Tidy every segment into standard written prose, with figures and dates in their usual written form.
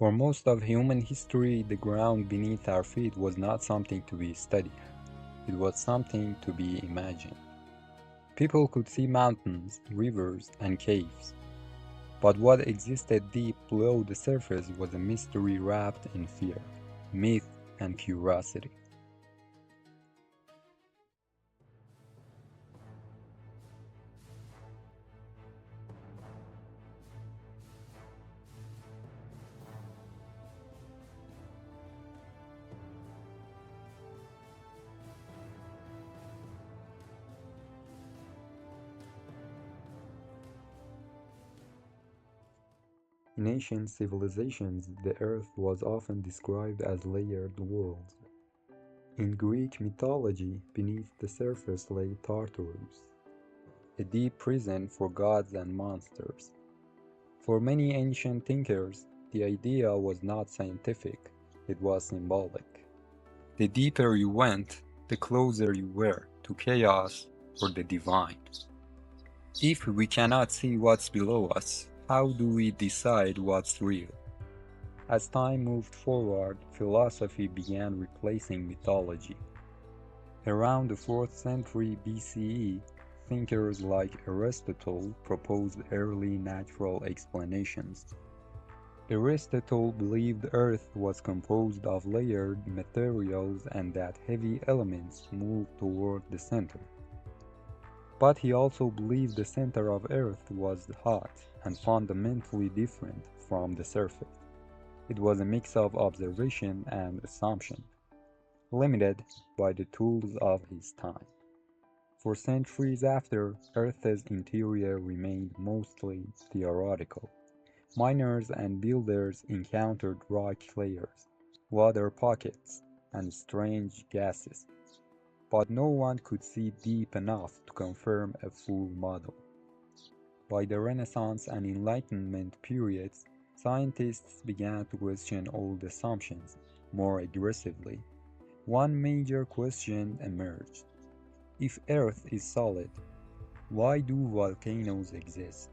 For most of human history, the ground beneath our feet was not something to be studied, it was something to be imagined. People could see mountains, rivers, and caves, but what existed deep below the surface was a mystery wrapped in fear, myth, and curiosity. In ancient civilizations, the earth was often described as layered worlds. In Greek mythology, beneath the surface lay Tartarus, a deep prison for gods and monsters. For many ancient thinkers, the idea was not scientific, it was symbolic. The deeper you went, the closer you were to chaos or the divine. If we cannot see what's below us, how do we decide what's real? As time moved forward, philosophy began replacing mythology. Around the 4th century BCE, thinkers like Aristotle proposed early natural explanations. Aristotle believed Earth was composed of layered materials and that heavy elements moved toward the center. But he also believed the center of Earth was hot and fundamentally different from the surface. It was a mix of observation and assumption, limited by the tools of his time. For centuries after, Earth's interior remained mostly theoretical. Miners and builders encountered rock layers, water pockets, and strange gases, but no one could see deep enough to confirm a full model. By the Renaissance and Enlightenment periods, scientists began to question old assumptions more aggressively. One major question emerged. If Earth is solid, why do volcanoes exist?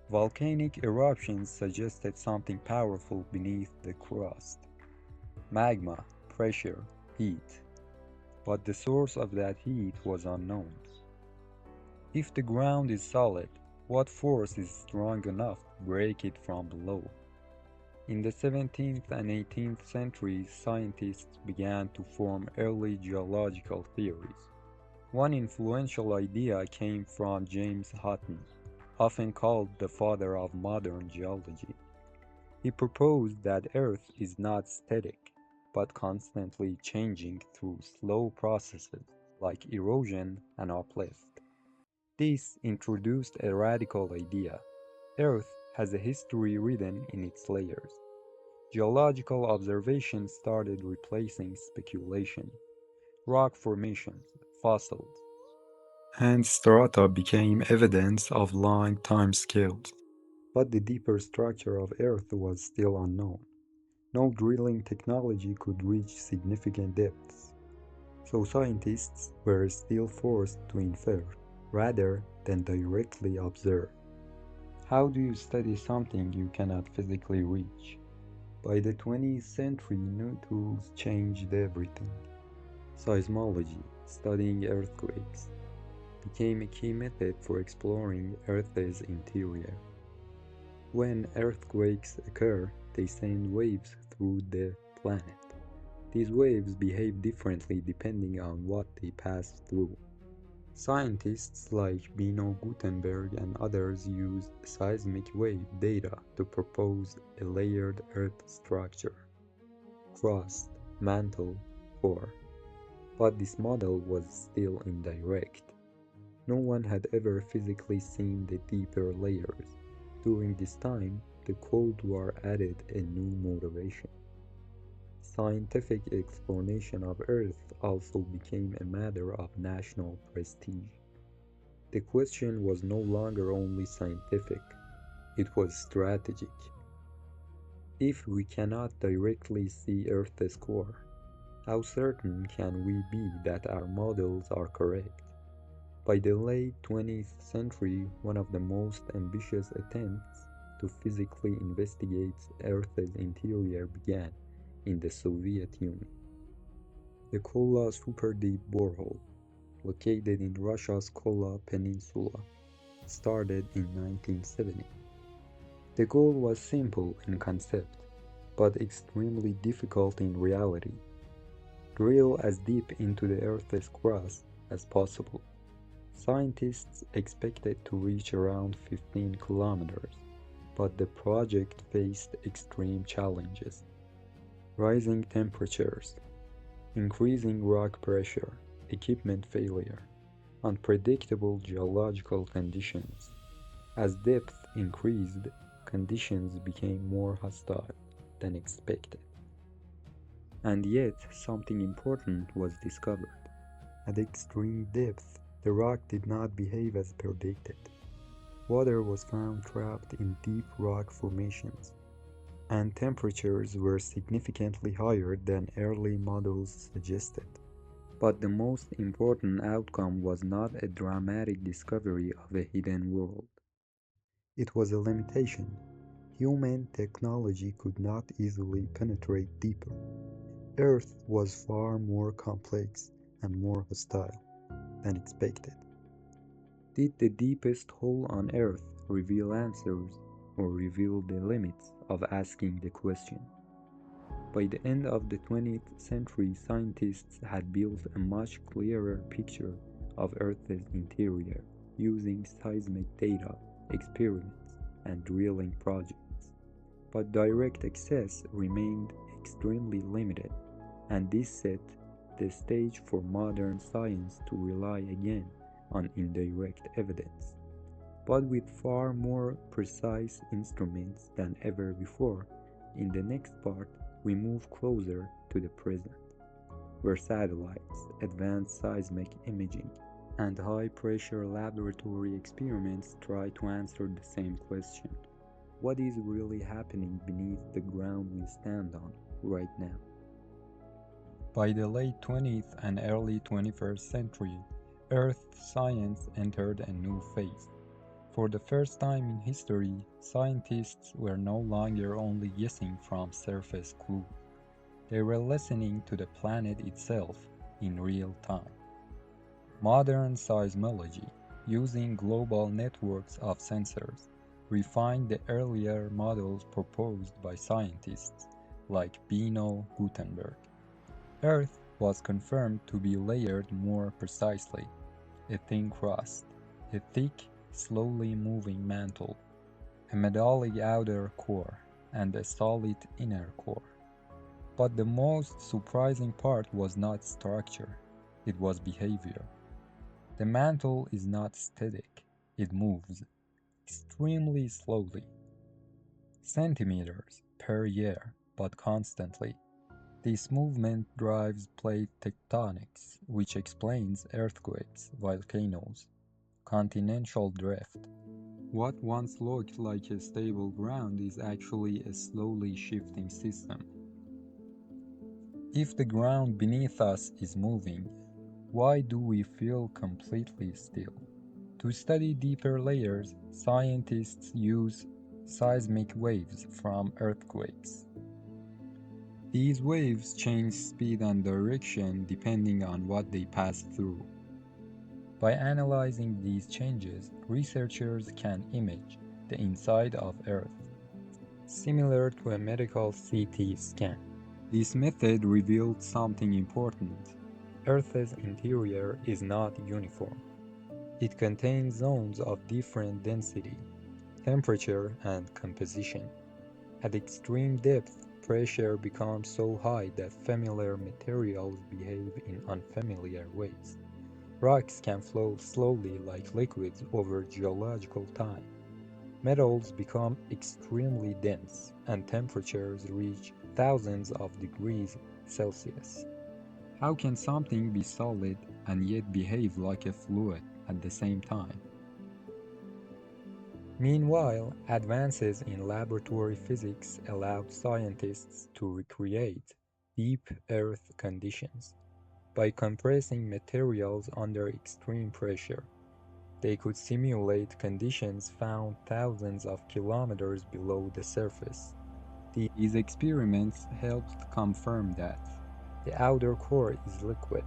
Volcanic eruptions suggested something powerful beneath the crust. Magma, pressure, heat. But the source of that heat was unknown. If the ground is solid, what force is strong enough to break it from below? In the 17th and 18th centuries, scientists began to form early geological theories. One influential idea came from James Hutton, often called the father of modern geology. He proposed that Earth is not static, but constantly changing through slow processes like erosion and uplift. This introduced a radical idea. Earth has a history written in its layers. Geological observation started replacing speculation. Rock formations, fossils, and strata became evidence of long time scales. But the deeper structure of Earth was still unknown. No drilling technology could reach significant depths, so scientists were still forced to infer rather than directly observe. How do you study something you cannot physically reach? By the 20th century, new tools changed everything. Seismology, studying earthquakes, became a key method for exploring Earth's interior. When earthquakes occur, they send waves through the planet. These waves behave differently depending on what they pass through. Scientists like Bino Gutenberg and others used seismic wave data to propose a layered Earth structure, crust, mantle, core. But this model was still indirect. No one had ever physically seen the deeper layers. During this time, the Cold War added a new motivation. Scientific exploration of Earth also became a matter of national prestige. The question was no longer only scientific, it was strategic. If we cannot directly see Earth's core, how certain can we be that our models are correct? By the late 20th century, one of the most ambitious attempts to to physically investigate Earth's interior began in the Soviet Union. The Kola super-deep borehole, located in Russia's Kola Peninsula, started in 1970. The goal was simple in concept, but extremely difficult in reality. Drill as deep into the Earth's crust as possible. Scientists expected to reach around 15 kilometers, but the project faced extreme challenges. Rising temperatures, increasing rock pressure, equipment failure, unpredictable geological conditions. As depth increased, conditions became more hostile than expected. And yet, something important was discovered. At extreme depth, the rock did not behave as predicted. Water was found trapped in deep rock formations, and temperatures were significantly higher than early models suggested. But the most important outcome was not a dramatic discovery of a hidden world. It was a limitation. Human technology could not easily penetrate deeper. Earth was far more complex and more hostile than expected. Did the deepest hole on Earth reveal answers or reveal the limits of asking the question? By the end of the 20th century, scientists had built a much clearer picture of Earth's interior using seismic data, experiments, and drilling projects. But direct access remained extremely limited, and this set the stage for modern science to rely again on indirect evidence, but with far more precise instruments than ever before. In the next part, we move closer to the present, where satellites, advanced seismic imaging, and high-pressure laboratory experiments try to answer the same question. What is really happening beneath the ground we stand on right now? By the late 20th and early 21st century, Earth science entered a new phase. For the first time in history, scientists were no longer only guessing from surface clues. They were listening to the planet itself in real time. Modern seismology, using global networks of sensors, refined the earlier models proposed by scientists like Bino Gutenberg. Earth was confirmed to be layered more precisely: a thin crust, a thick, slowly moving mantle, a metallic outer core, and a solid inner core. But the most surprising part was not structure, it was behavior. The mantle is not static, it moves extremely slowly, centimeters per year, but constantly. This movement drives plate tectonics, which explains earthquakes, volcanoes, continental drift. What once looked like a stable ground is actually a slowly shifting system. If the ground beneath us is moving, why do we feel completely still? To study deeper layers, scientists use seismic waves from earthquakes. These waves change speed and direction depending on what they pass through. By analyzing these changes, researchers can image the inside of Earth, similar to a medical CT scan. This method revealed something important. Earth's interior is not uniform. It contains zones of different density, temperature, and composition. At extreme depth, pressure becomes so high that familiar materials behave in unfamiliar ways. Rocks can flow slowly like liquids over geological time. Metals become extremely dense, and temperatures reach thousands of degrees Celsius. How can something be solid and yet behave like a fluid at the same time? Meanwhile, advances in laboratory physics allowed scientists to recreate deep Earth conditions by compressing materials under extreme pressure. They could simulate conditions found thousands of kilometers below the surface. These experiments helped confirm that the outer core is liquid,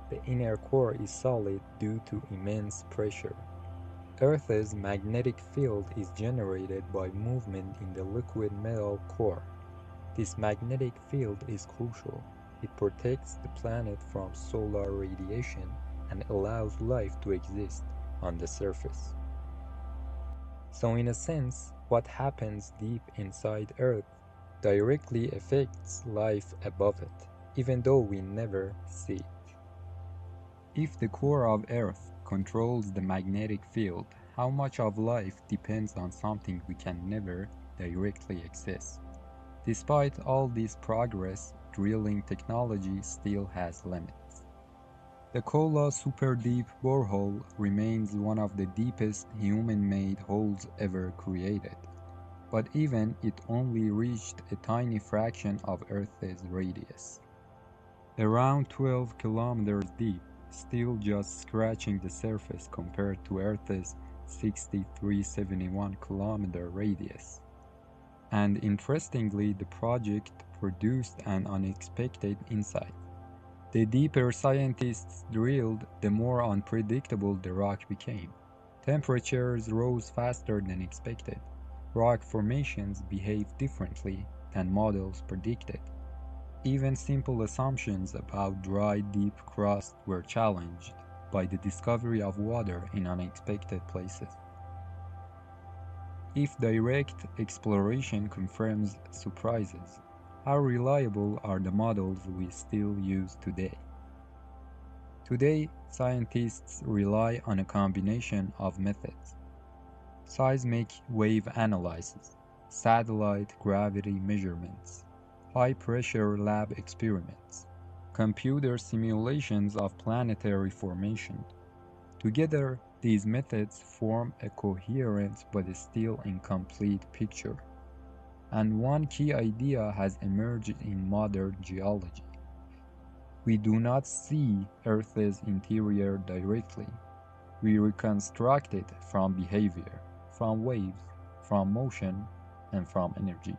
the inner core is solid due to immense pressure. Earth's magnetic field is generated by movement in the liquid metal core. This magnetic field is crucial. It protects the planet from solar radiation and allows life to exist on the surface. So, in a sense, what happens deep inside Earth directly affects life above it, even though we never see it. If the core of Earth controls the magnetic field, how much of life depends on something we can never directly access? Despite all this progress, drilling technology still has limits. The Kola Super Deep borehole remains one of the deepest human-made holes ever created, but even it only reached a tiny fraction of Earth's radius. Around 12 kilometers deep, still just scratching the surface compared to Earth's 6,371 kilometer radius. And interestingly, the project produced an unexpected insight. The deeper scientists drilled, the more unpredictable the rock became. Temperatures rose faster than expected. Rock formations behaved differently than models predicted. Even simple assumptions about dry, deep crust were challenged by the discovery of water in unexpected places. If direct exploration confirms surprises, how reliable are the models we still use today? Today, scientists rely on a combination of methods: seismic wave analysis, satellite gravity measurements, high-pressure lab experiments, computer simulations of planetary formation. Together, these methods form a coherent but still incomplete picture. And one key idea has emerged in modern geology. We do not see Earth's interior directly. We reconstruct it from behavior, from waves, from motion, and from energy.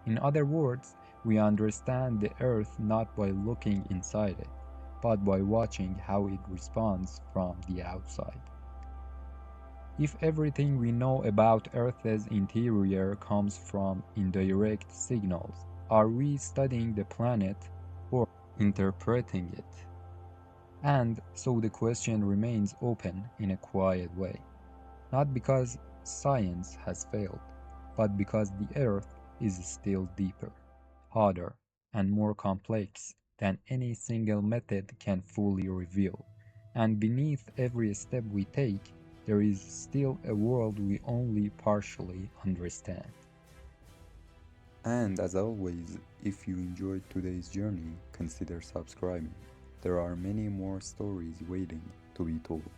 In other words, we understand the Earth not by looking inside it, but by watching how it responds from the outside. If everything we know about Earth's interior comes from indirect signals, are we studying the planet or interpreting it? And so the question remains open in a quiet way, not because science has failed, but because the Earth is still deeper, harder, and more complex than any single method can fully reveal. And beneath every step we take, there is still a world we only partially understand. And as always, if you enjoyed today's journey, consider subscribing. There are many more stories waiting to be told.